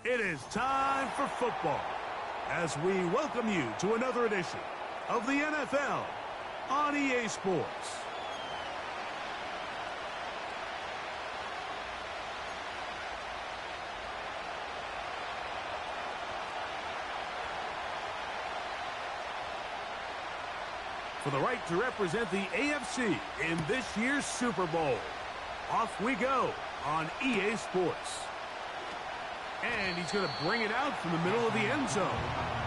It is time for football as we welcome you to another edition of the NFL on EA Sports. For the right to represent the AFC in this year's Super Bowl. Off we go on EA Sports. And he's going to bring it out from the middle of the end zone.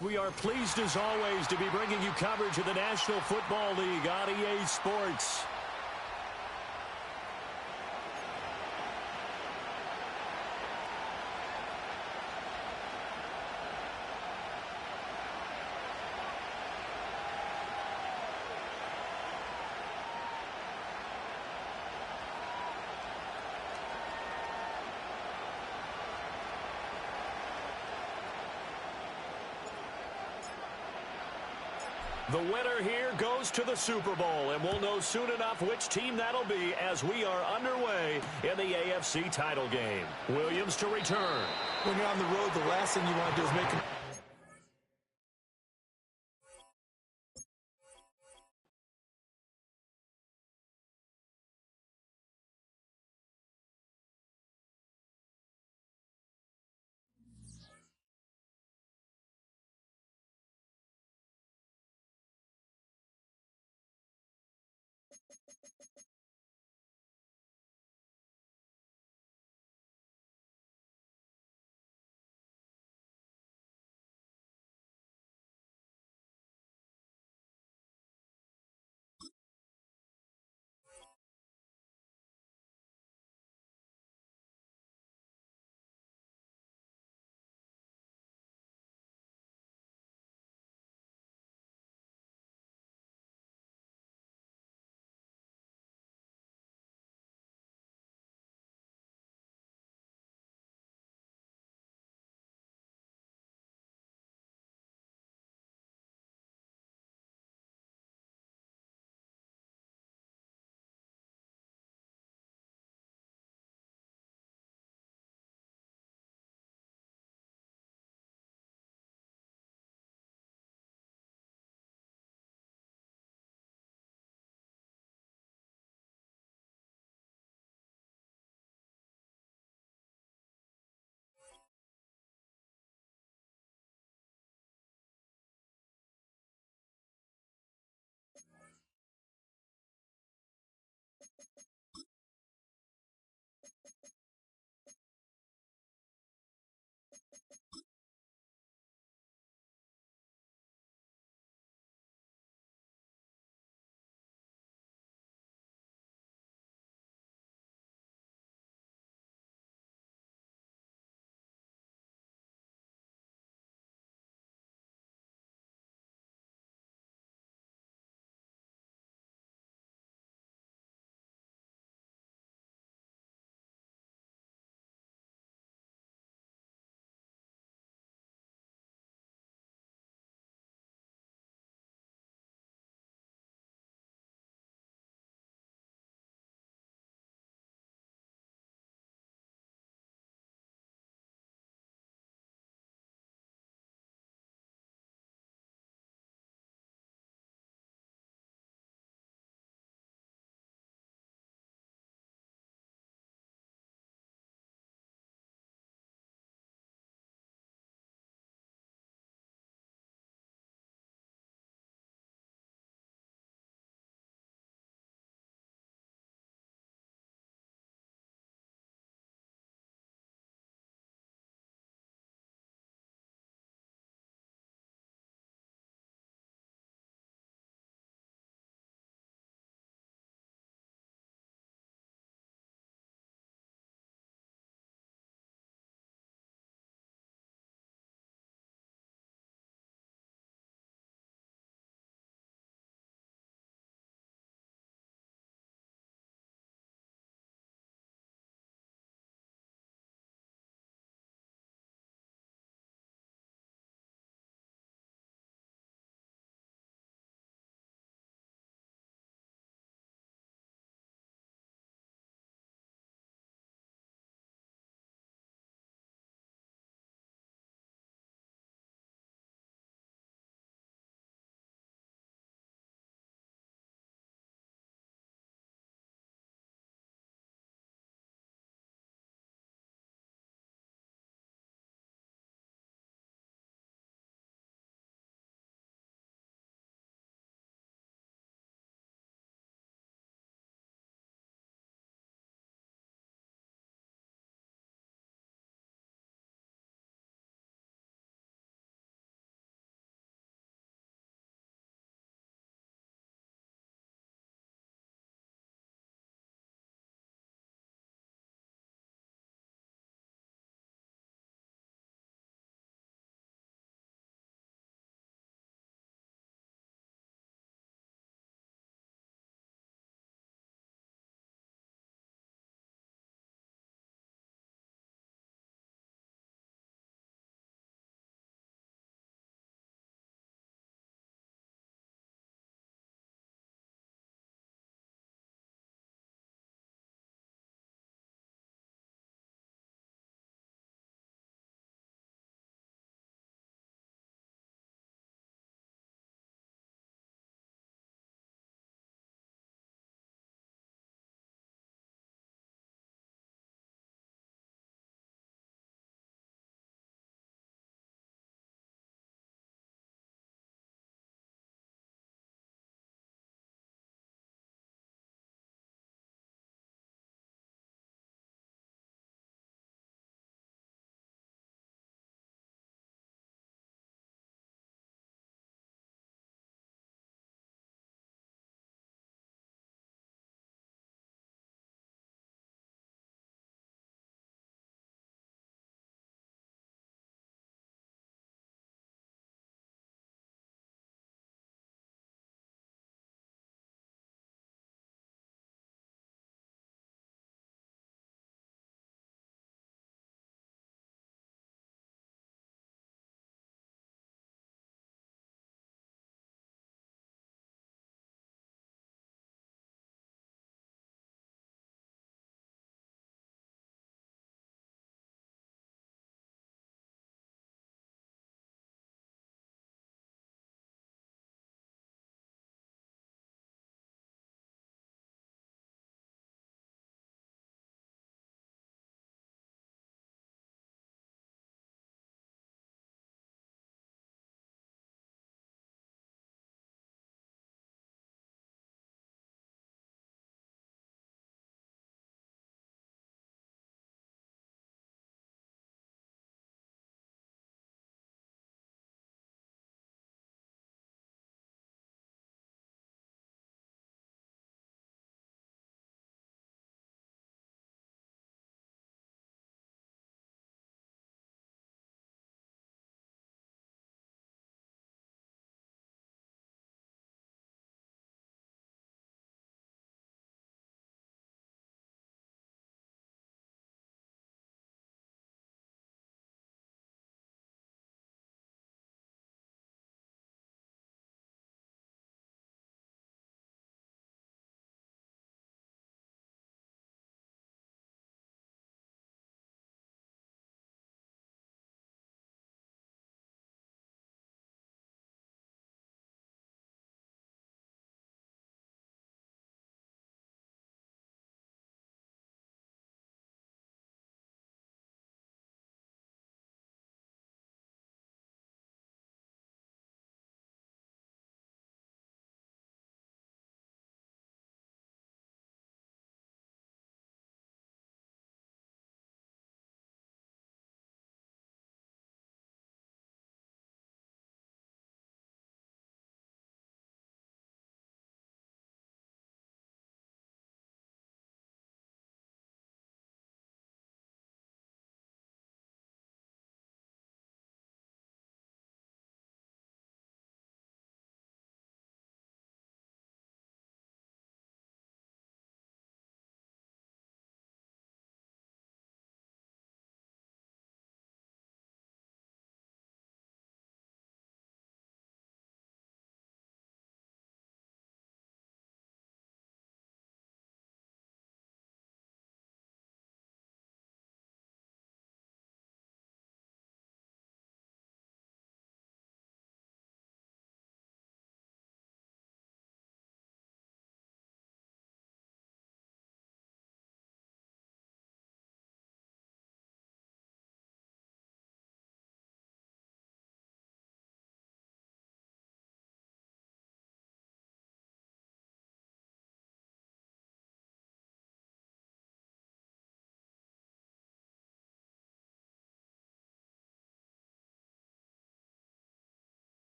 We are pleased, as always, to be bringing you coverage of the National Football League on EA Sports. The winner here goes to the Super Bowl, and we'll know soon enough which team that'll be as we are underway in the AFC title game. Williams to return. When you're on the road, the last thing you want to do is make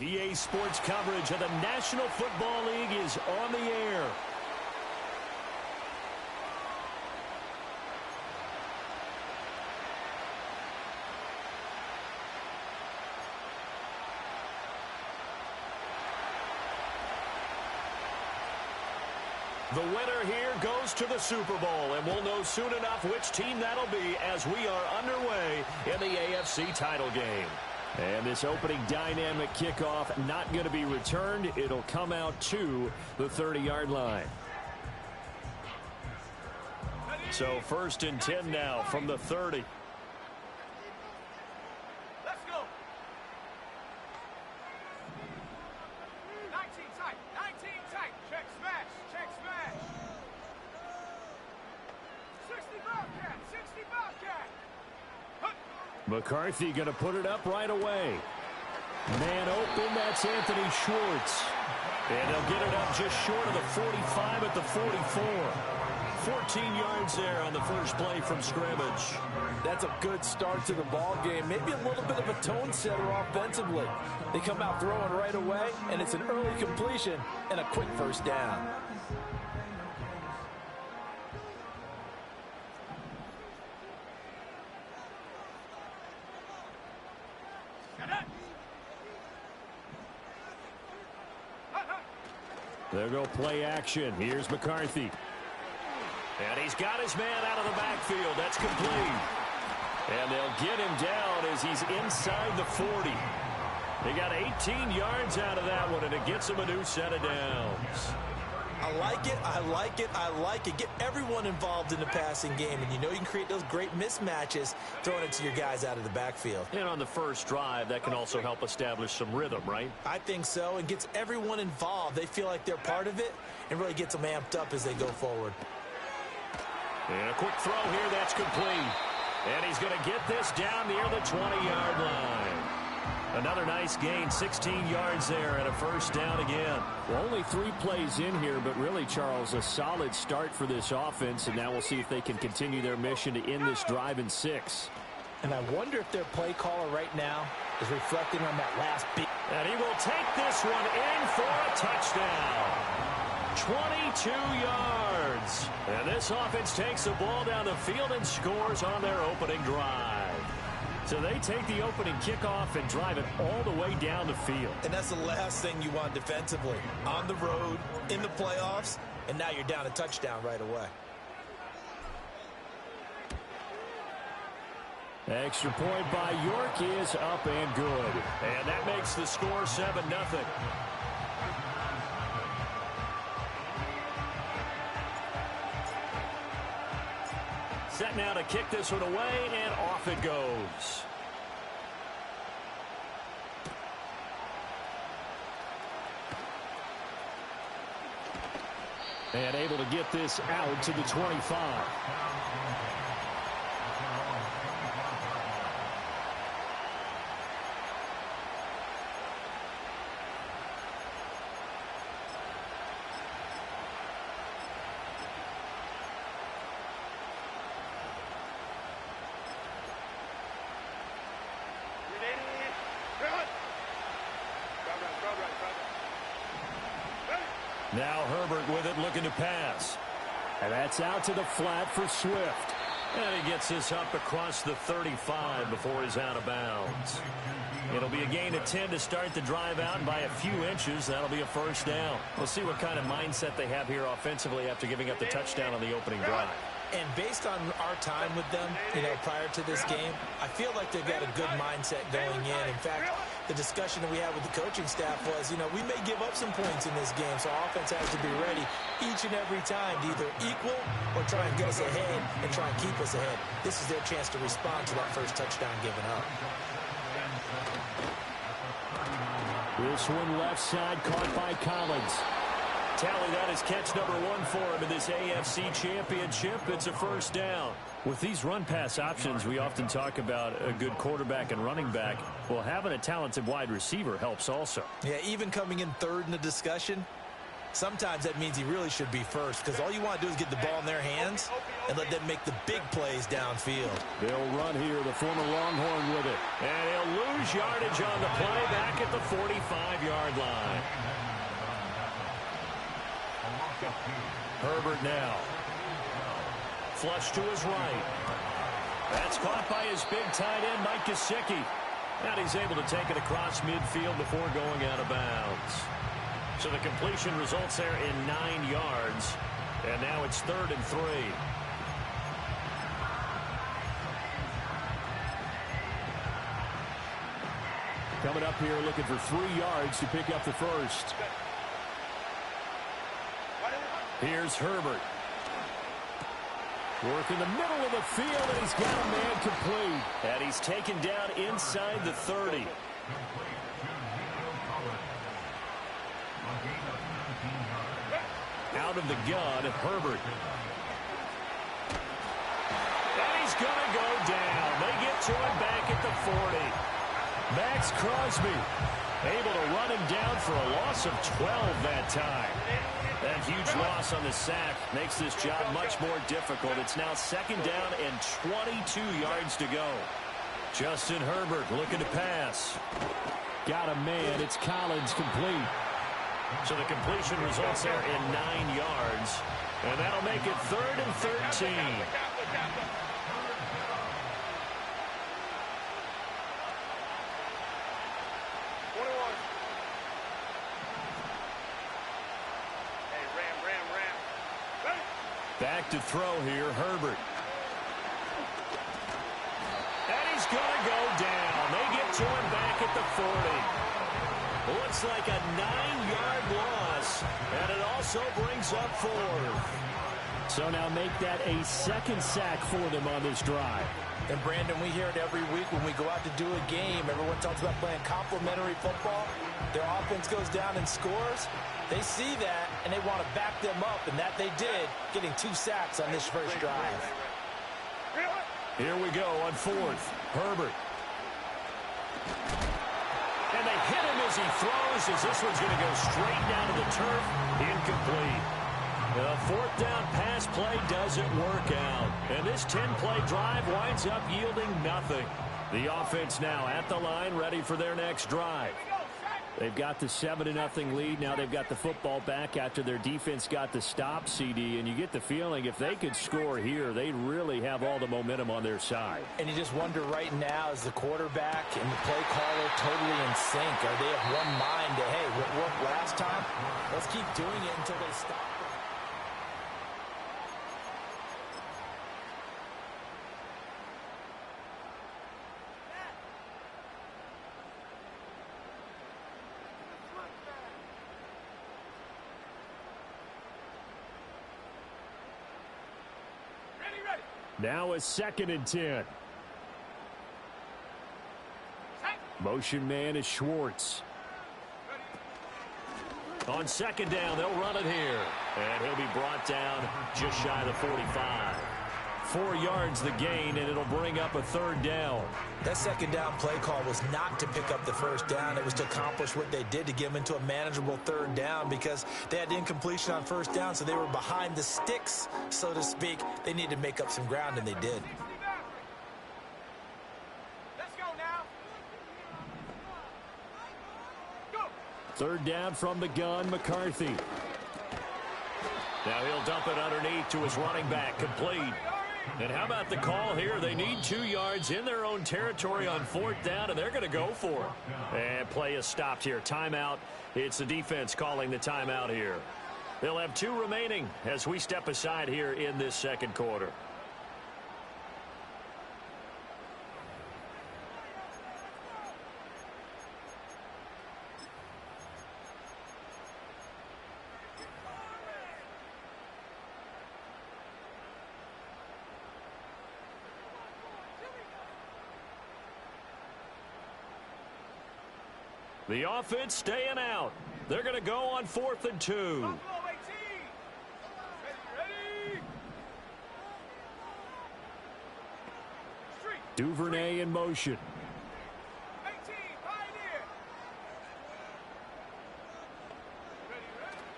EA Sports coverage of the National Football League is on the air. The winner here goes to the Super Bowl, and we'll know soon enough which team that'll be as we are underway in the AFC title game. And this opening dynamic kickoff not going to be returned. It'll come out to the 30-yard line. So 1st and 10 now from the 30. Let's go. 19 tight. 19 tight. Check smash. Check smash. 60 Bobcat. 60 Bobcat. McCarthy going to put it up right away. Man open, that's Anthony Schwartz. And they'll get it up just short of the 45 at the 44. 14 yards there on the first play from scrimmage. That's a good start to the ball game. Maybe a little bit of a tone setter offensively. They come out throwing right away, and it's an early completion and a quick first down. There go play action. Here's McCarthy. And he's got his man out of the backfield. That's complete. And they'll get him down as he's inside the 40. They got 18 yards out of that one, and it gets him a new set of downs. I like it, I like it, I like it. Get everyone involved in the passing game, and you know you can create those great mismatches throwing it to your guys out of the backfield. And on the first drive, that can also help establish some rhythm, right? I think so, and gets everyone involved. They feel like they're part of it and really gets them amped up as they go forward. And a quick throw here, that's complete. And he's going to get this down near the 20-yard line. Another nice gain, 16 yards there, and a first down again. Well, only 3 plays in here, but really, Charles, a solid start for this offense, and now we'll see if they can continue their mission to end this drive in 6. And I wonder if their play caller right now is reflecting on that last beat. And he will take this one in for a touchdown. 22 yards. And this offense takes the ball down the field and scores on their opening drive. So they take the opening kickoff and drive it all the way down the field. And that's the last thing you want defensively. On the road, in the playoffs, and now you're down a touchdown right away. Extra point by York is up and good. And that makes the score 7-0. Set now to kick this one away, and off it goes. And able to get this out to the 25. Now Herbert with it, looking to pass. And that's out to the flat for Swift. And he gets this up across the 35 before he's out of bounds. It'll be a gain of 10 to start the drive out, and by a few inches, that'll be a first down. We'll see what kind of mindset they have here offensively after giving up the touchdown on the opening drive. And based on our time with them, prior to this game, I feel like they've got a good mindset going in. In fact, the discussion that we had with the coaching staff was, we may give up some points in this game, so our offense has to be ready each and every time to either equal or try and get us ahead and try and keep us ahead. This is their chance to respond to that first touchdown given up. This one left side caught by Collins. Tally, that is catch number 1 for him in this AFC Championship. It's a first down. With these run-pass options, we often talk about a good quarterback and running back. Well, having a talented wide receiver helps also. Yeah, even coming in third in the discussion, Sometimes that means he really should be first because all you want to do is get the ball in their hands and let them make the big plays downfield. They'll run here, the former Longhorn with it. And he'll lose yardage on the play back at the 45-yard line. Herbert now. Flush to his right. That's caught by his big tight end, Mike Gesicki. And he's able to take it across midfield before going out of bounds. So the completion results there in 9 yards. And now it's 3rd and 3. Coming up here looking for 3 yards to pick up the first. Here's Herbert. Work in the middle of the field, and he's got a man complete. And he's taken down inside the 30. Out of the gun, Herbert. And he's going to go down. They get to him back at the 40. Max Crosby able to run him down for a loss of 12 that time. That huge loss on the sack makes this job much more difficult. It's now 2nd down and 22 yards to go. Justin Herbert looking to pass. Got a man. It's Collins complete. So the completion results there in 9 yards. And that'll make it 3rd and 13. Back to throw here, Herbert. And he's going to go down. They get to him back at the 40. Looks like a 9-yard loss, and it also brings up 4th. So now make that a 2nd sack for them on this drive. And, Brandon, we hear it every week when we go out to do a game. Everyone talks about playing complementary football. Their offense goes down and scores. They see that, and they want to back them up, and that they did, getting 2 sacks on this first drive. Here we go on 4th. Herbert. And they hit him as he throws, as this one's going to go straight down to the turf. Incomplete. The 4th down pass play doesn't work out. And this 10-play drive winds up yielding nothing. The offense now at the line, ready for their next drive. They've got the 7-0 lead. Now they've got the football back after their defense got the stop, CD. And you get the feeling if they could score here, they really have all the momentum on their side. And you just wonder right now, is the quarterback and the play caller totally in sync? Are they of one mind to, hey, what worked last time? Let's keep doing it until they stop. Now a 2nd and 10. Motion man is Schwartz. On 2nd down, they'll run it here. And he'll be brought down just shy of the 45. 4 yards the gain, and it'll bring up a 3rd down. That 2nd down play call was not to pick up the 1st down. It was to accomplish what they did, to get them into a manageable 3rd down, because they had incompletion on 1st down, so they were behind the sticks, so to speak. They needed to make up some ground, and they did. Let's go now. Go. 3rd down from the gun, McCarthy. Now he'll dump it underneath to his running back, complete. And how about the call here? They need 2 yards in their own territory on 4th down, and they're going to go for it. And play is stopped here. Timeout. It's the defense calling the timeout here. They'll have 2 remaining as we step aside here in this 2nd quarter. The offense staying out. They're going to go on 4th and 2. Ready. Duvernay in motion. 18, pioneer.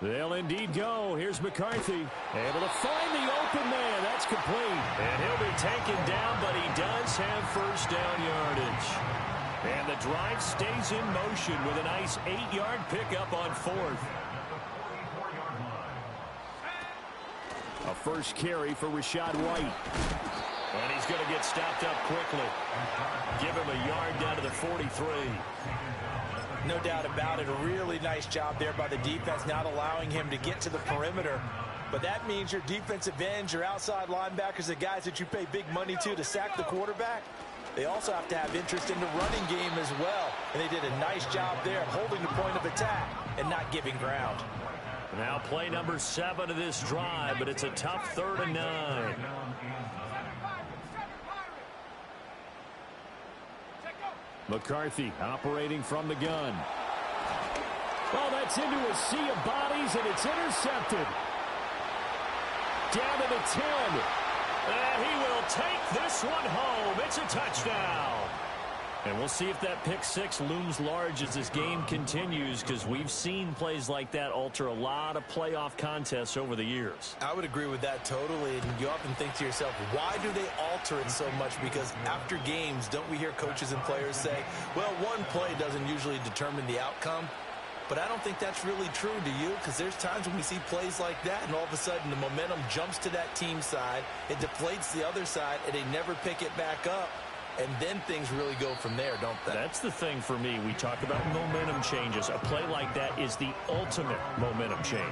They'll indeed go. Here's McCarthy. Able to find the open man. That's complete. And he'll be taken down, but he does have first down yardage. And the drive stays in motion with a nice 8-yard pickup on 4th. A first carry for Rachaad White. And he's going to get stopped up quickly. Give him a yard down to the 43. No doubt about it. A really nice job there by the defense, not allowing him to get to the perimeter. But that means your defensive ends, your outside linebackers, the guys that you pay big money to sack the quarterback, they also have to have interest in the running game as well. And they did a nice job there of holding the point of attack and not giving ground. Now play number 7 of this drive, but it's a tough 3rd and 9. McCarthy operating from the gun. Well, that's into a sea of bodies, and it's intercepted. Down to the 10. And he will take this one home. It's a touchdown. And we'll see if that pick 6 looms large as this game continues, because we've seen plays like that alter a lot of playoff contests over the years. I would agree with that totally. And you often think to yourself, why do they alter it so much? Because after games, don't we hear coaches and players say, well, one play doesn't usually determine the outcome? But I don't think that's really true, do you? Because there's times when we see plays like that, and all of a sudden the momentum jumps to that team side, it deflates the other side, and they never pick it back up. And then things really go from there, don't they? That's the thing for me. We talk about momentum changes. A play like that is the ultimate momentum change.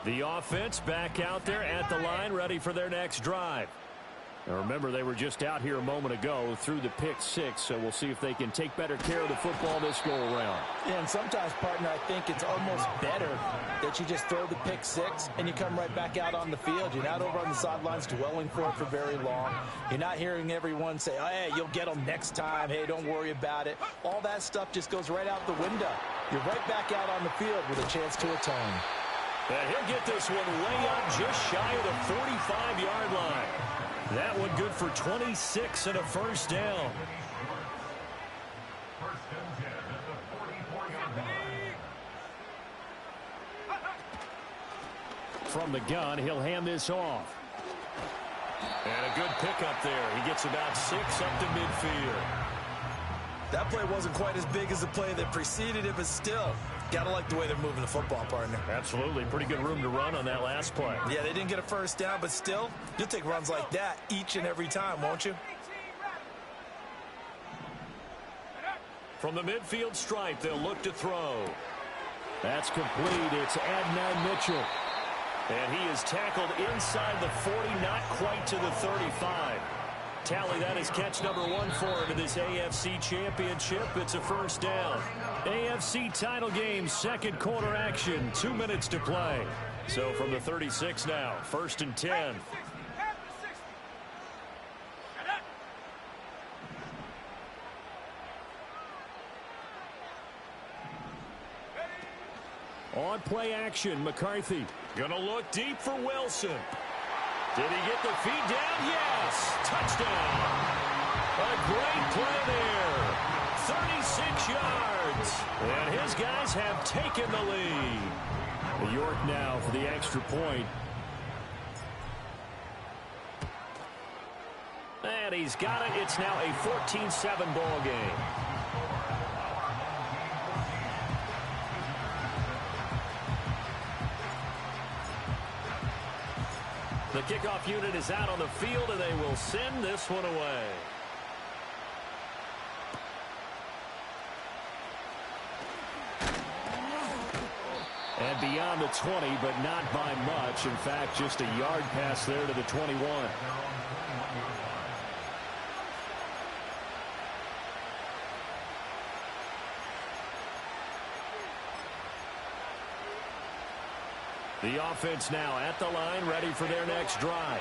The offense back out there at the line, ready for their next drive. Now remember, they were just out here a moment ago through the pick 6, so we'll see if they can take better care of the football this go-around. Yeah, and sometimes, partner, I think it's almost better that you just throw the pick 6 and you come right back out on the field. You're not over on the sidelines dwelling for it for very long. You're not hearing everyone say, oh, hey, you'll get them next time. Hey, don't worry about it. All that stuff just goes right out the window. You're right back out on the field with a chance to atone. And he'll get this one way up just shy of the 45-yard line. That one good for 26 and a first down. From the gun, he'll hand this off. And a good pickup there. He gets about 6 up to midfield. That play wasn't quite as big as the play that preceded it, but still, gotta like the way they're moving the football, partner. Absolutely. Pretty good room to run on that last play. Yeah, they didn't get a first down, but still, you'll take runs like that each and every time, won't you? From the midfield stripe, they'll look to throw. That's complete. It's Adnan Mitchell. And he is tackled inside the 40, not quite to the 35. Tally, that is catch number 1 for him in this AFC Championship. It's a first down. AFC title game, second quarter action, 2 minutes to play. So from the 36 now, 1st and 10. On play action, McCarthy. Gonna look deep for Wilson. Did he get the feed down? Yes! Touchdown! A great play there. 36 yards. And his guys have taken the lead. York now for the extra point. And he's got it. It's now a 14-7 ball game. The kickoff unit is out on the field, and they will send this one away. And beyond the 20, but not by much. In fact, just a yard pass there to the 21. The offense now at the line, ready for their next drive.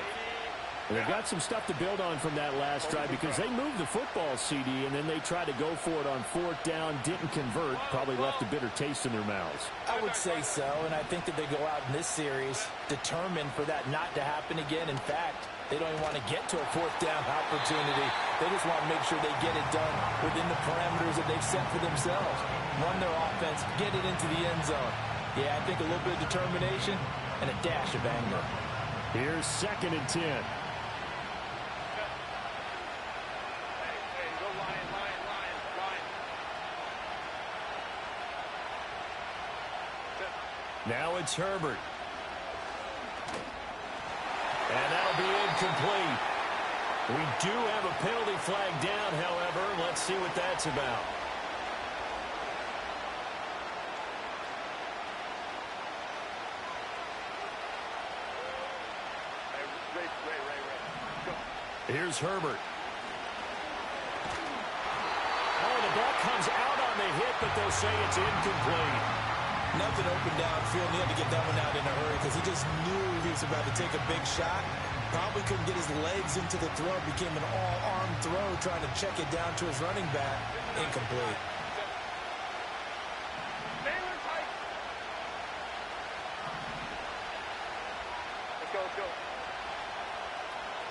They've got some stuff to build on from that last drive because they moved the football, CD, and then they tried to go for it on fourth down, didn't convert, probably left a bitter taste in their mouths. I would say so, and I think that they go out in this series determined for that not to happen again. In fact, they don't even want to get to a fourth down opportunity. They just want to make sure they get it done within the parameters that they've set for themselves. Run their offense, get it into the end zone. Yeah, I think a little bit of determination and a dash of anger. Here's 2nd and 10. Now it's Herbert. And that'll be incomplete. We do have a penalty flag down, however. Let's see what that's about. Here's Herbert. Oh, the ball comes out on the hit, but they'll say it's incomplete. Nothing open downfield. He had to get that one out in a hurry because he just knew he was about to take a big shot. Probably couldn't get his legs into the throw. Became an all-arm throw trying to check it down to his running back. Incomplete. Let's go.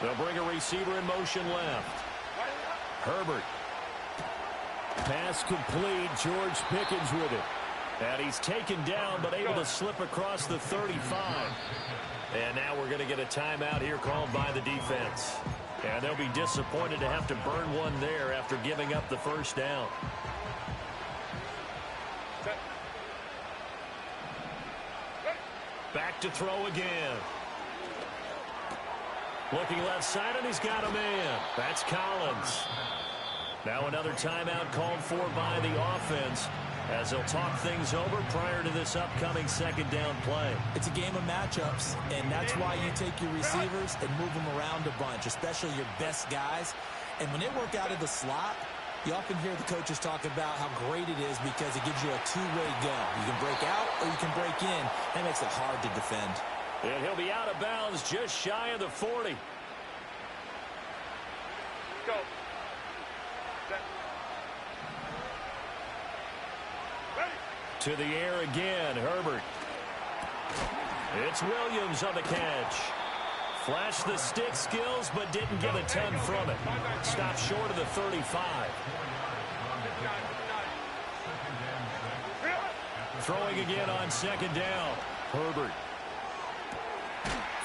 They'll bring a receiver in motion left. Herbert. Pass complete. George Pickens with it. And he's taken down, but able to slip across the 35. And now we're going to get a timeout here called by the defense. And they'll be disappointed to have to burn one there after giving up the first down. Back to throw again. Looking left side, and he's got a man. That's Collins. Now another timeout called for by the offense, as they'll talk things over prior to this upcoming 2nd down play. It's a game of matchups, and that's why you take your receivers and move them around a bunch, especially your best guys. And when they work out of the slot, you often hear the coaches talk about how great it is because it gives you a two-way go. You can break out or you can break in. That makes it hard to defend. And he'll be out of bounds just shy of the 40. Go. To the air again, Herbert. It's Williams on the catch. Flashed the stick skills, but didn't get a ton from it. Stopped short of the 35. Throwing again on 2nd down. Herbert.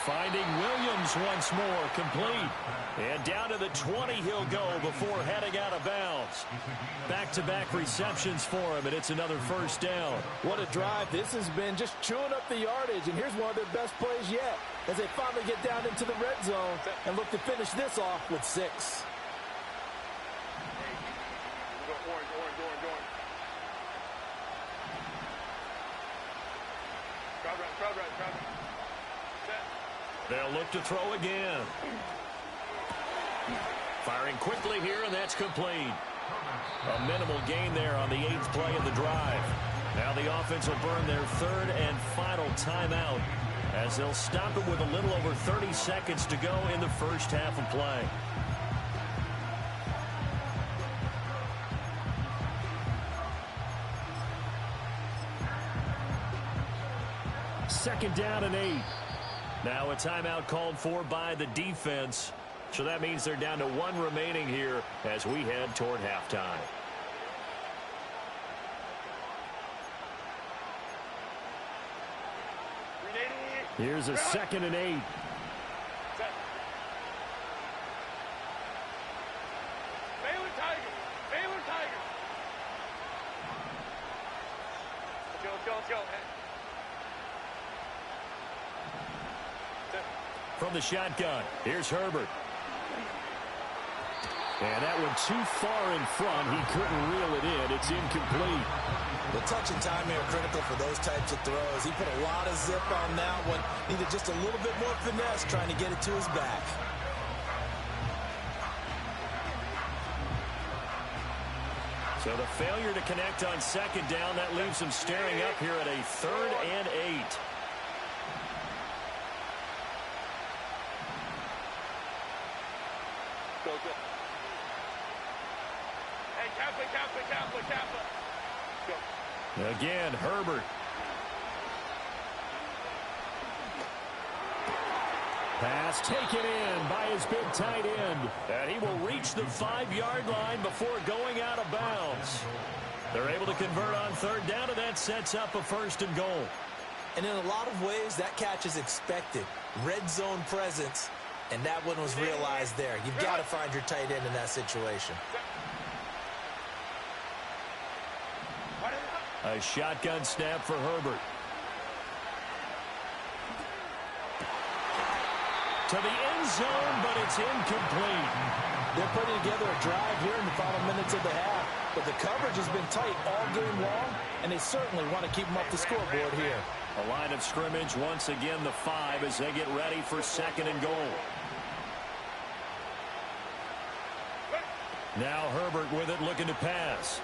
Finding Williams once more, complete. And down to the 20 he'll go before heading out of bounds. Back-to-back receptions for him, and it's another first down. What a drive this has been, just chewing up the yardage, and here's one of their best plays yet as they finally get down into the red zone and look to finish this off with 6. They'll look to throw again. Firing quickly here, and that's complete. A minimal gain there on the 8th play of the drive. Now the offense will burn their 3rd and final timeout as they'll stop it with a little over 30 seconds to go in the first half of play. Second down and 8. Now a timeout called for by the defense. So that means they're down to 1 remaining here as we head toward halftime. Here's a 2nd and 8. Let's go. From the shotgun, here's Herbert. And that one too far in front. He couldn't reel it in. It's incomplete. The touch and timing are critical for those types of throws. He put a lot of zip on that one. Needed just a little bit more finesse trying to get it to his back. So the failure to connect on 2nd down, that leaves him staring up here at a 3rd and 8. Hey, Kappa. Go. Again, Herbert. Pass taken in by his big tight end. And he will reach the 5-yard line before going out of bounds. They're able to convert on third down, and that sets up a 1st and goal. And in a lot of ways, that catch is expected. Red zone presence, and that one was realized there. You've got to find your tight end in that situation. A shotgun snap for Herbert. To the end zone, but it's incomplete. They're putting together a drive here in the final minutes of the half, but the coverage has been tight all game long, and they certainly want to keep them up the scoreboard here. A line of scrimmage once again, the 5, as they get ready for 2nd and goal. Now Herbert with it, looking to pass.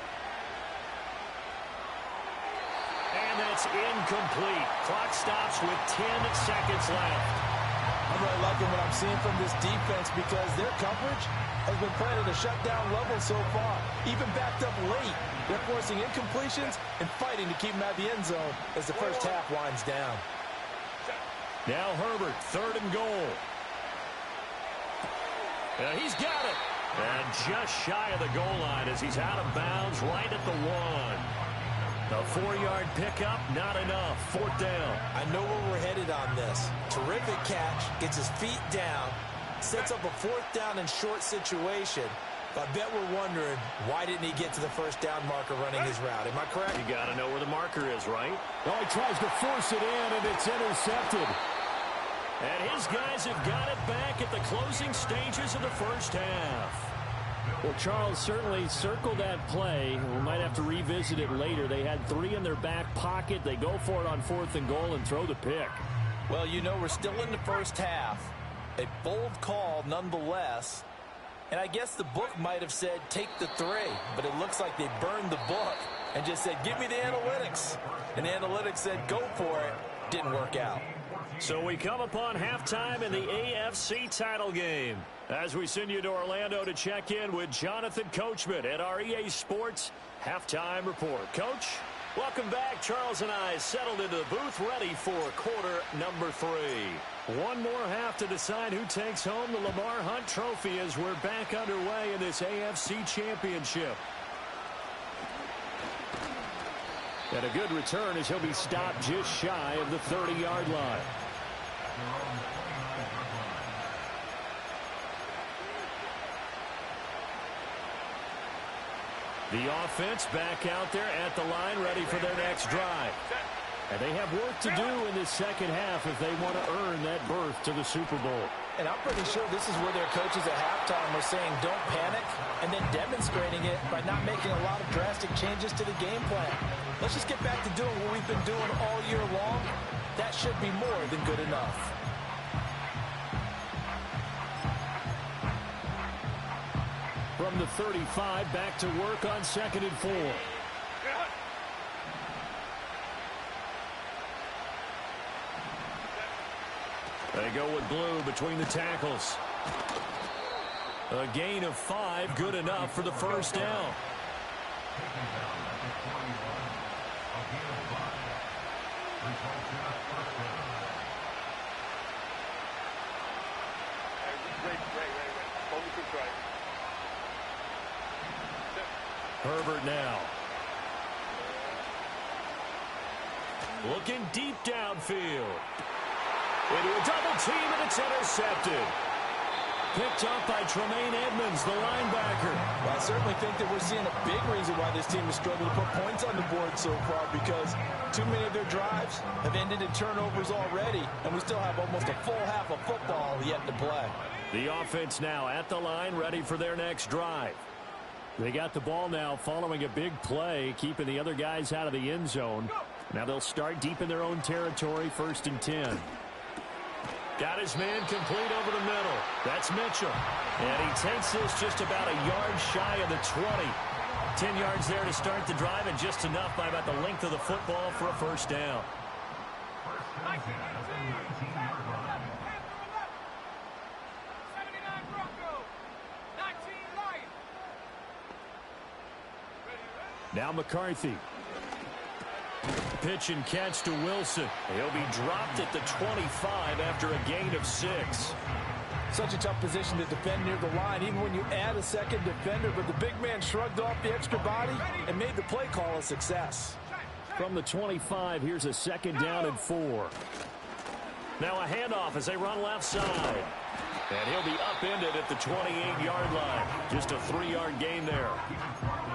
And that's incomplete. Clock stops with 10 seconds left. I'm really liking what I'm seeing from this defense because their coverage has been playing at a shutdown level so far. Even backed up late, they're forcing incompletions and fighting to keep them out of the end zone as the first half winds down. Now Herbert, 3rd and goal. He's got it. And just shy of the goal line as he's out of bounds right at the 1. The 4-yard pickup, not enough. 4th down. I know where we're headed on this. Terrific catch, gets his feet down, sets up a 4th down and short situation. But I bet we're wondering, why didn't he get to the 1st down marker running his route? Am I correct? You got to know where the marker is, right? Oh, he tries to force it in, and it's intercepted. And his guys have got it back at the closing stages of the 1st half. Well, Charles certainly circled that play. We might have to revisit it later. They had 3 in their back pocket. They go for it on 4th and goal and throw the pick. Well, you know, we're still in the first half. A bold call nonetheless. And I guess the book might have said take the 3, but it looks like they burned the book and just said give me the analytics. And the analytics said go for it. Didn't work out. So we come upon halftime in the AFC title game as we send you to Orlando to check in with Jonathan Coachman at our EA Sports Halftime Report. Coach, welcome back. Charles and I settled into the booth ready for quarter number 3. One more half to decide who takes home the Lamar Hunt Trophy as we're back underway in this AFC Championship. And a good return as he'll be stopped just shy of the 30-yard line. The offense back out there at the line, ready for their next drive. And they have work to do in this second half if they want to earn that berth to the Super Bowl. And I'm pretty sure this is where their coaches at halftime were saying don't panic, and then demonstrating it by not making a lot of drastic changes to the game plan. Let's just get back to doing what we've been doing all year long. That should be more than good enough. From the 35, back to work on 2nd and 4. They go with blue between the tackles. A gain of 5, good enough for the 1st down. Herbert now. Looking deep downfield. Into a double team, and it's intercepted. Picked up by Tremaine Edmonds, the linebacker. Well, I certainly think that we're seeing a big reason why this team has struggled to put points on the board so far, because too many of their drives have ended in turnovers already, and we still have almost a full half of football yet to play. The offense now at the line, ready for their next drive. They got the ball now following a big play, keeping the other guys out of the end zone. Now they'll start deep in their own territory, 1st and 10. Got his man complete over the middle. That's Mitchell. And he takes this just about a yard shy of the 20. 10 yards there to start the drive, and just enough by about the length of the football for a 1st down. Now McCarthy. Pitch and catch to Wilson. He'll be dropped at the 25 after a gain of 6. Such a tough position to defend near the line, even when you add a second defender. But the big man shrugged off the extra body and made the play call a success. From the 25, here's a 2nd down and 4. Now a handoff as they run left side. And he'll be upended at the 28-yard line. Just a 3-yard gain there.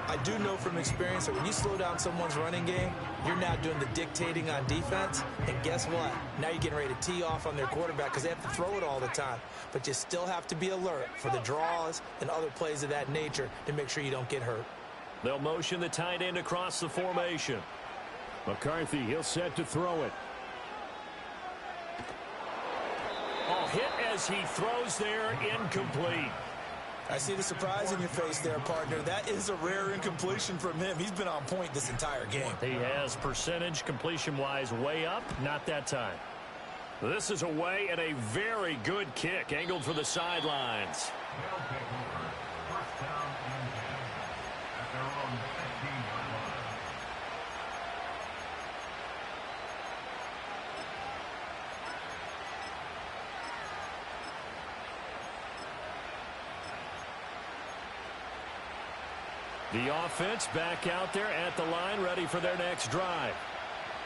I do know from experience that when you slow down someone's running game, you're now doing the dictating on defense. And guess what? Now you're getting ready to tee off on their quarterback because they have to throw it all the time. But you still have to be alert for the draws and other plays of that nature to make sure you don't get hurt. They'll motion the tight end across the formation. McCarthy, he'll set to throw it. Oh, hit as he throws there, incomplete. I see the surprise in your face there, partner. That is a rare incompletion from him. He's been on point this entire game. He has percentage completion-wise way up, not that time. This is away and a very good kick, angled for the sidelines. The offense back out there at the line, ready for their next drive.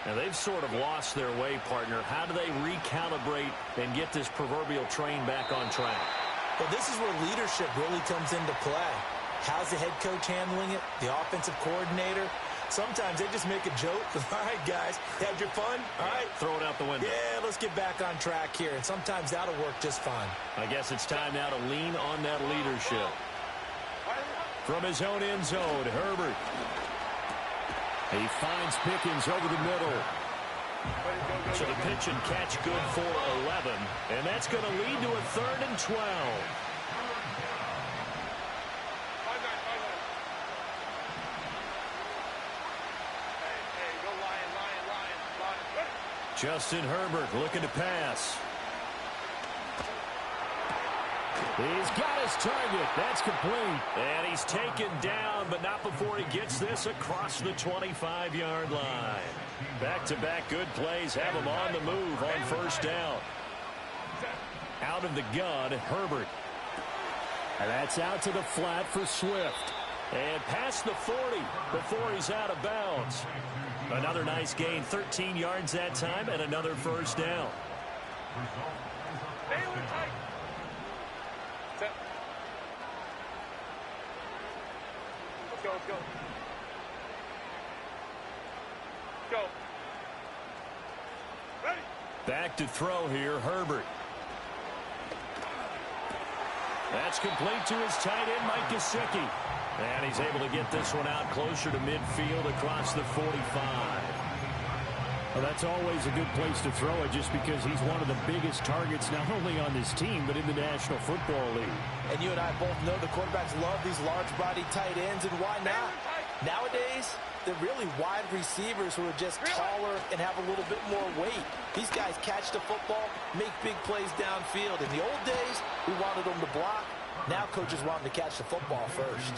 Now, they've sort of lost their way, partner. How do they recalibrate and get this proverbial train back on track? Well, this is where leadership really comes into play. How's the head coach handling it? The offensive coordinator? Sometimes they just make a joke. All right, guys, had your fun? All right. Throw it out the window. Yeah, let's get back on track here. And sometimes that'll work just fine. I guess it's time now to lean on that leadership. From his own end zone, Herbert. He finds Pickens over the middle. So the pitch and catch good for 11. And that's going to lead to a 3rd and 12. Justin Herbert looking to pass. He's got his target. That's complete. And he's taken down, but not before he gets this across the 25-yard line. Back-to-back good plays have him on the move on 1st down. Out of the gun, Herbert. And that's out to the flat for Swift. And past the 40 before he's out of bounds. Another nice gain, 13 yards that time, and another 1st down. Go. Go. Ready. Back to throw here, Herbert. That's complete to his tight end, Mike Gesicki. And he's able to get this one out closer to midfield across the 45. Well, that's always a good place to throw it just because he's one of the biggest targets not only on this team but in the National Football League. And you and I both know the quarterbacks love these large-bodied tight ends, and why not? Nowadays, they're really wide receivers who are just taller and have a little bit more weight. These guys catch the football, make big plays downfield. In the old days, we wanted them to block. Now coaches want them to catch the football first.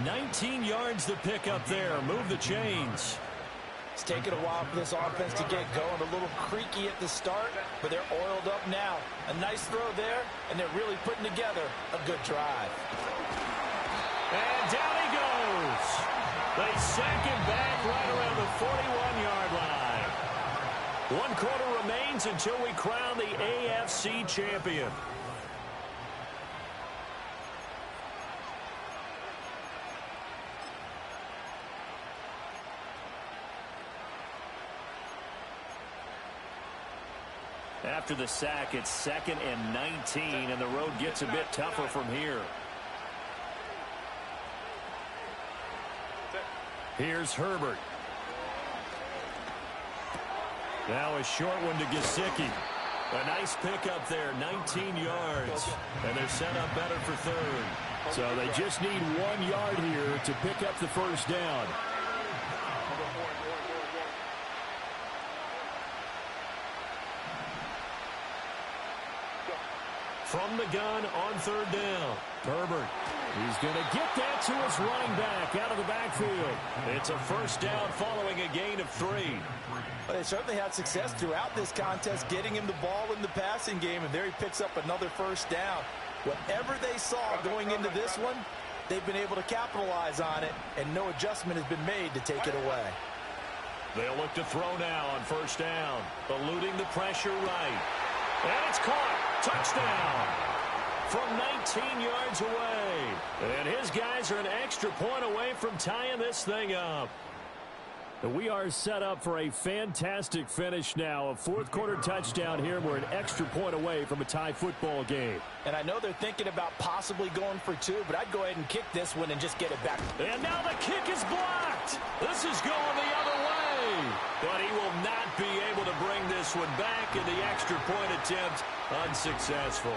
19 yards to pick up there. Move the chains. It's taken a while for this offense to get going. A little creaky at the start, but they're oiled up now. A nice throw there, and they're really putting together a good drive. And down he goes. They sack him back right around the 41-yard line. 1 quarter remains until we crown the AFC champion. After the sack, it's 2nd and 19, and the road gets a bit tougher from here. Here's Herbert. Now a short one to Gesicki. A nice pickup there, 19 yards. And they're set up better for 3rd. So they just need 1 yard here to pick up the 1st down. From the gun on 3rd down, Herbert. He's going to get that to his running back out of the backfield. It's a first down following a gain of 3. Well, they certainly had success throughout this contest getting him the ball in the passing game, and there he picks up another first down. Whatever they saw going into this one, they've been able to capitalize on it, and no adjustment has been made to take it away. They'll look to throw now on first down, eluding the pressure right. And it's caught. Touchdown. From 19 yards away. And his guys are an extra point away from tying this thing up. We are set up for a fantastic finish now. A fourth-quarter touchdown here. We're an extra point away from a tie football game. And I know they're thinking about possibly going for 2, but I'd go ahead and kick this one and just get it back. And now the kick is blocked. This is going the other way. But he will not be able to bring this one back, and the extra point attempt unsuccessful.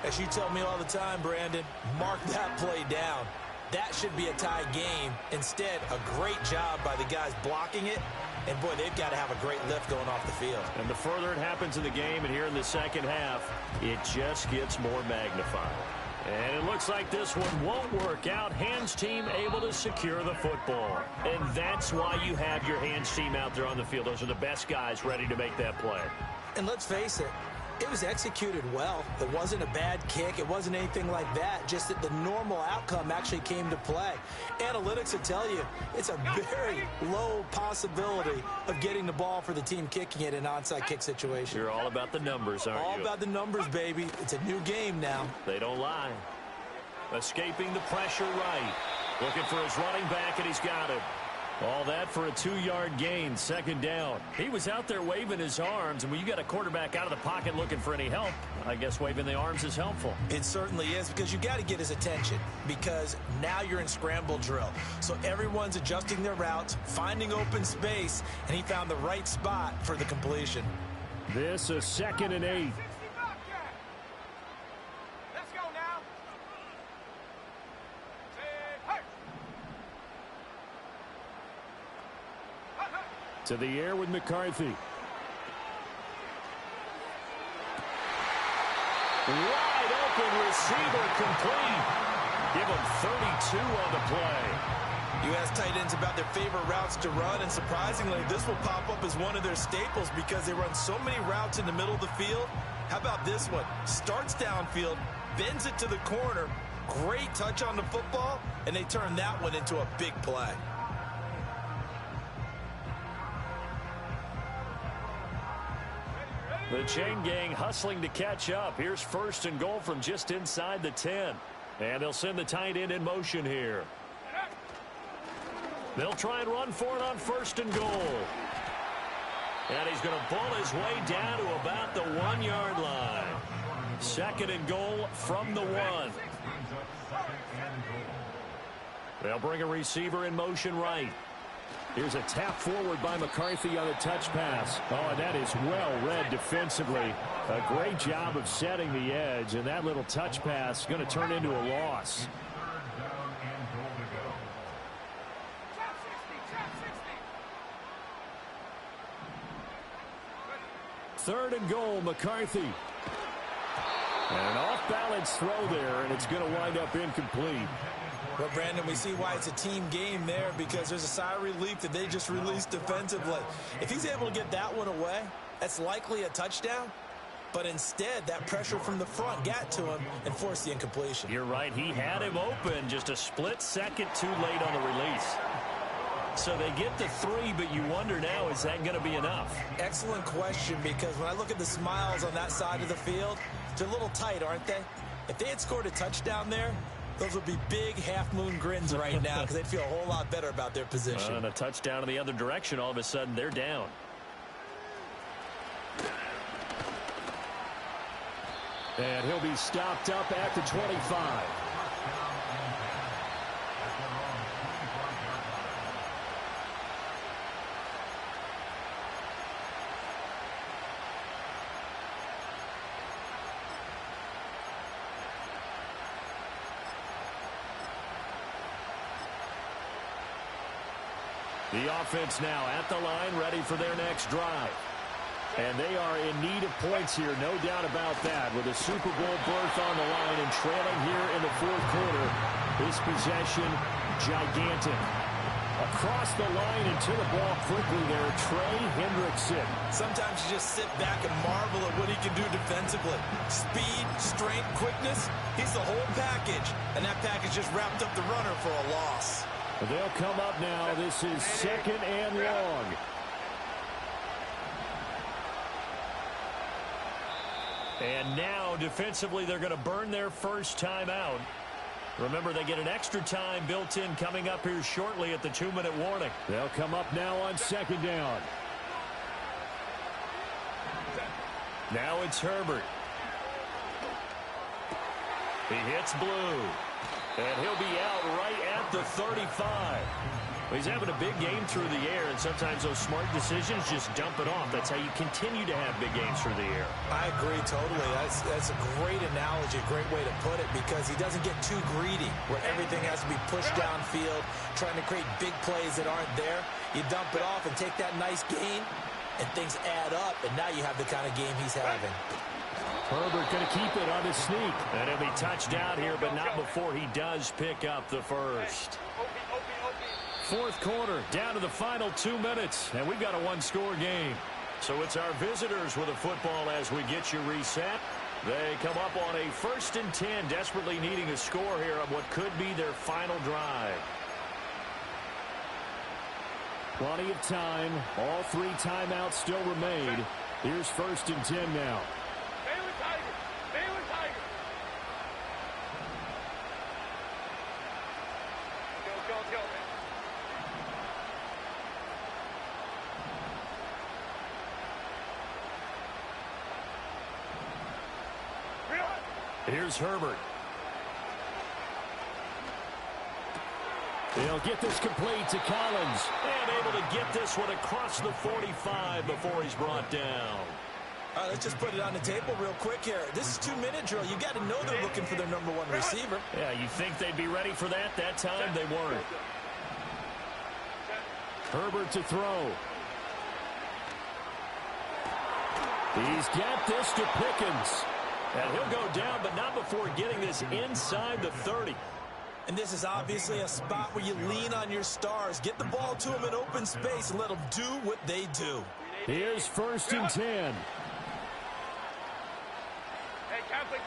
As you tell me all the time, Brandon, mark that play down. That should be a tie game. Instead, a great job by the guys blocking it. And, boy, they've got to have a great lift going off the field. And the further it happens in the game and here in the second half, it just gets more magnified. And it looks like this one won't work out. Hands team able to secure the football. And that's why you have your hands team out there on the field. Those are the best guys ready to make that play. And let's face it, it was executed well. It wasn't a bad kick. It wasn't anything like that. Just that the normal outcome actually came to play. Analytics will tell you it's a very low possibility of getting the ball for the team kicking it in an onside kick situation. You're all about the numbers, aren't you? All about the numbers, baby. It's a new game now. They don't lie. Escaping the pressure right. Looking for his running back, and he's got it. All that for a 2-yard gain, second down. He was out there waving his arms, and when you got a quarterback out of the pocket looking for any help, I guess waving the arms is helpful. It certainly is, because you got to get his attention, because now you're in scramble drill. So everyone's adjusting their routes, finding open space, and he found the right spot for the completion. This is 2nd and 8. Let's go now. Hey. To the air with McCarthy. Wide open receiver complete. Give him 32 on the play. You ask tight ends about their favorite routes to run, and surprisingly, this will pop up as one of their staples because they run so many routes in the middle of the field. How about this one? Starts downfield, bends it to the corner, great touch on the football, and they turn that one into a big play. The chain gang hustling to catch up. Here's 1st and goal from just inside the 10. And they'll send the tight end in motion here. They'll try and run for it on 1st and goal. And he's going to pull his way down to about the 1-yard line. 2nd and goal from the 1. They'll bring a receiver in motion right. Here's a tap forward by McCarthy on a touch pass. Oh, and that is well read defensively. A great job of setting the edge, and that little touch pass is going to turn into a loss. Third and goal, McCarthy. And an off-balance throw there, and it's going to wind up incomplete. Well, Brandon, we see why it's a team game there, because there's a sigh of relief that they just released defensively. If he's able to get that one away, that's likely a touchdown. But instead, that pressure from the front got to him and forced the incompletion. You're right. He had him open just a split second too late on the release. So they get the 3, but you wonder now, is that going to be enough? Excellent question, because when I look at the smiles on that side of the field, they're a little tight, aren't they? If they had scored a touchdown there, those would be big half-moon grins right now, because they'd feel a whole lot better about their position. And a touchdown in the other direction, all of a sudden they're down. And he'll be stopped up at the 25. The offense now at the line, ready for their next drive. And they are in need of points here, no doubt about that. With a Super Bowl berth on the line and trailing here in the fourth quarter, this possession gigantic. Across the line and to the ball quickly there, Trey Hendrickson. Sometimes you just sit back and marvel at what he can do defensively. Speed, strength, quickness, he's the whole package. And that package just wrapped up the runner for a loss. They'll come up now. This is 2nd and long. And now, defensively, they're going to burn their first timeout. Remember, they get an extra time built in coming up here shortly at the 2-minute warning. They'll come up now on 2nd down. Now it's Herbert. He hits blue. And he'll be out right at the 35. He's having a big game through the air, and sometimes those smart decisions just dump it off. That's how you continue to have big games through the air. I agree totally. That's a great analogy, a great way to put it, because he doesn't get too greedy where everything has to be pushed downfield, trying to create big plays that aren't there. You dump it off and take that nice gain, and things add up, and now you have the kind of game he's having. Herbert going to keep it on his sneak. And he'll be touched out here, but not before he does pick up the first. Fourth quarter, down to the final 2 minutes, and we've got a one-score game. So it's our visitors with the football as we get you reset. They come up on a 1st and 10, desperately needing a score here on what could be their final drive. Plenty of time. All 3 timeouts still remain. Here's 1st and 10 now. Here's Herbert. They'll get this complete to Collins. And able to get this one across the 45 before he's brought down. All right, let's just put it on the table real quick here. This is 2-minute drill. You got to know they're looking for their number 1 receiver. Yeah, you think they'd be ready for that? That time they weren't. Herbert to throw. He's got this to Pickens. And he'll go down, but not before getting this inside the 30. And this is obviously a spot where you lean on your stars. Get the ball to them in open space and let them do what they do. Here's 1st and 10. Hey, Kaplan.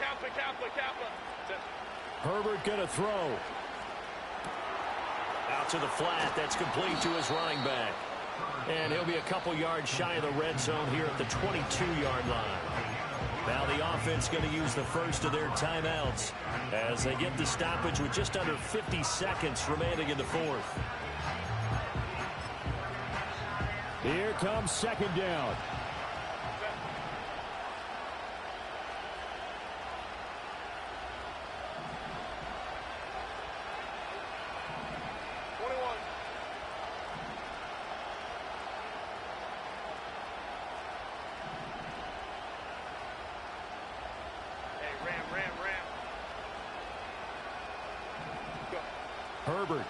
Herbert going to throw. Out to the flat. That's complete to his running back. And he'll be a couple yards shy of the red zone here at the 22-yard line. Now the offense going to use the first of their timeouts as they get the stoppage with just under 50 seconds remaining in the fourth. Here comes 2nd down. Herbert.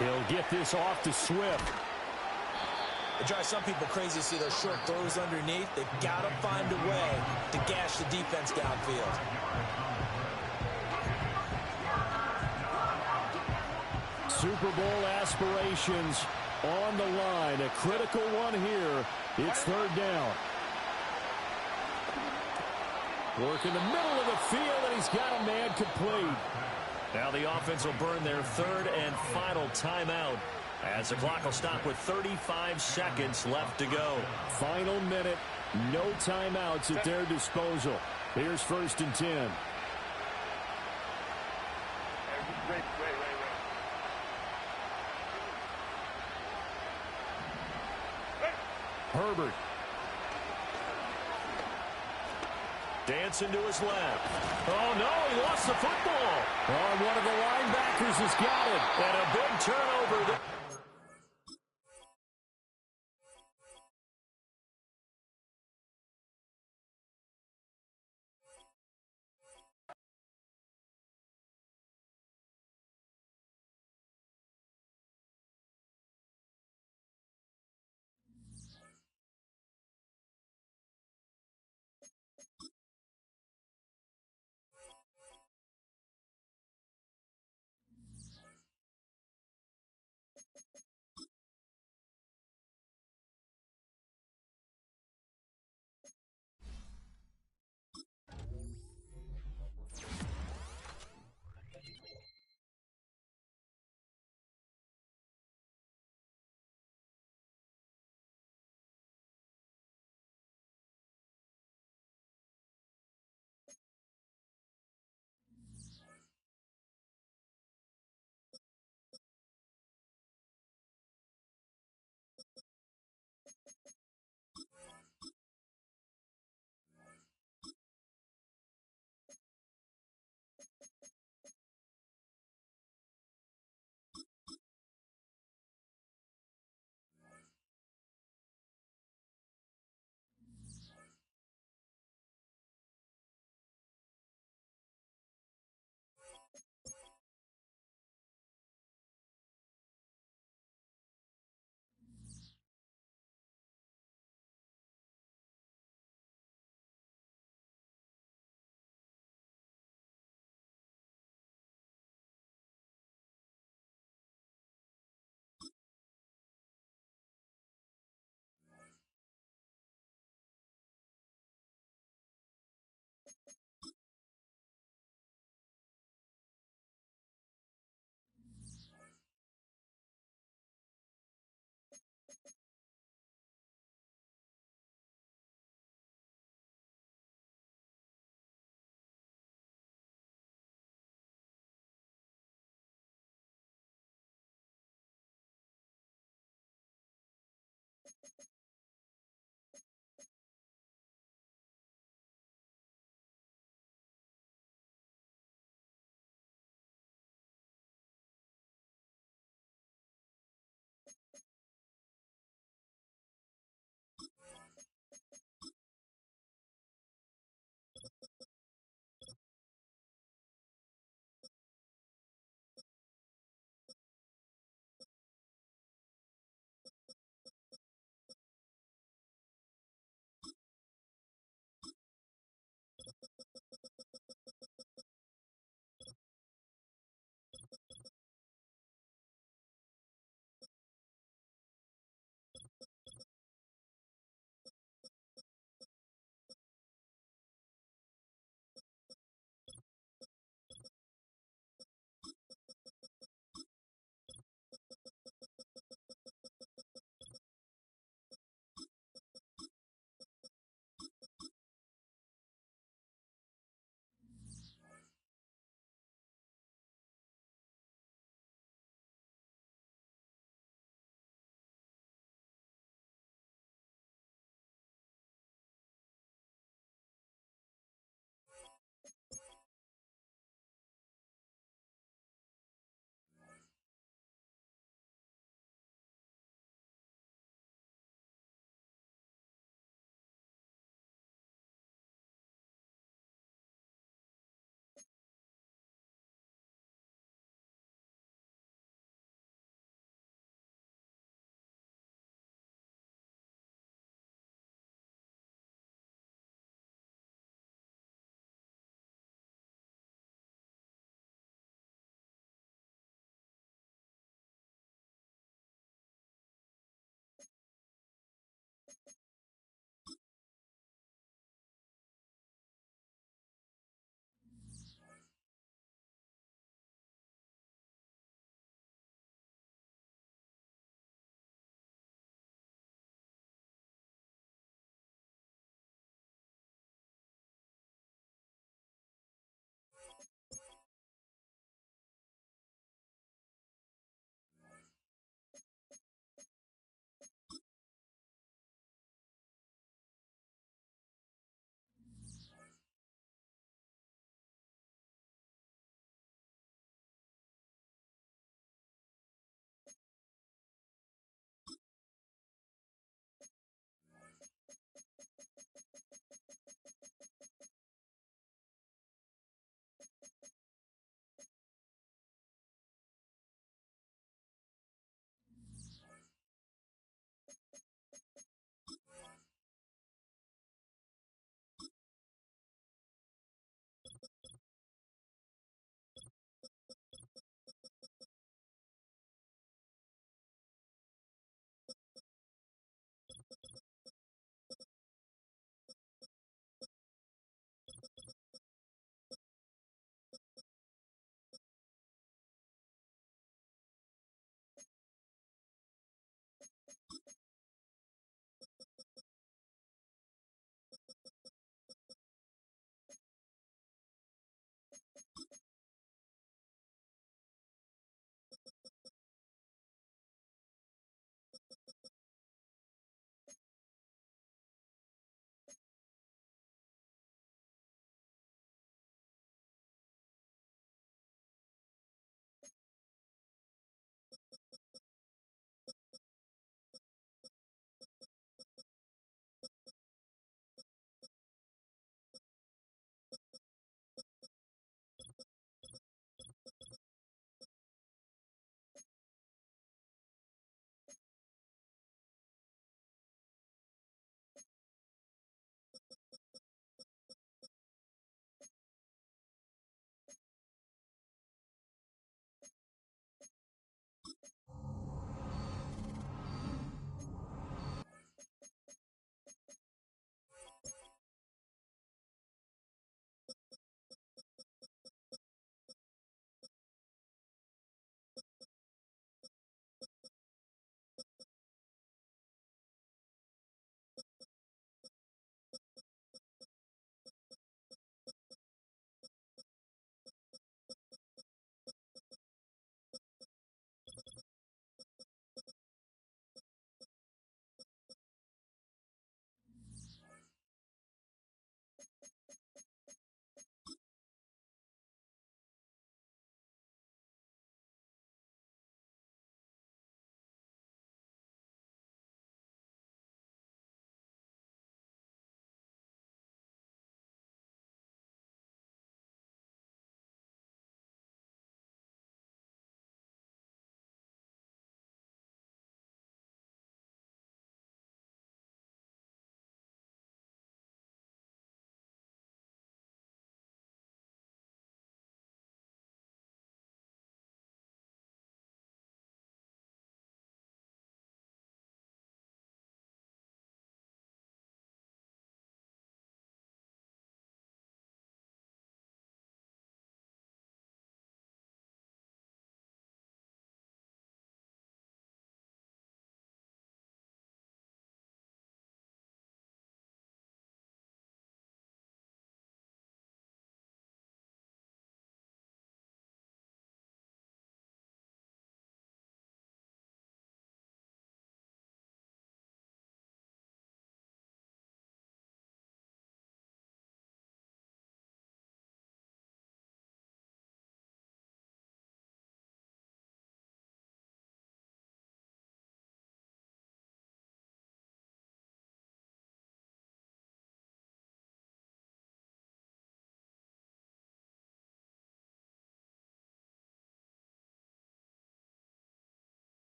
He'll get this off to Swift. It drives some people crazy to see those short throws underneath. They've got to find a way to gash the defense downfield. Super Bowl aspirations on the line. A critical one here. It's 3rd down. Work in the middle of the field, and he's got a man complete. Now the offense will burn their 3rd and final timeout as the clock will stop with 35 seconds left to go. Final minute, no timeouts at their disposal. Here's 1st and 10. Herbert. Dancing to his left. Oh, no, he lost the football. Oh, one of the linebackers has got it. And a big turnover.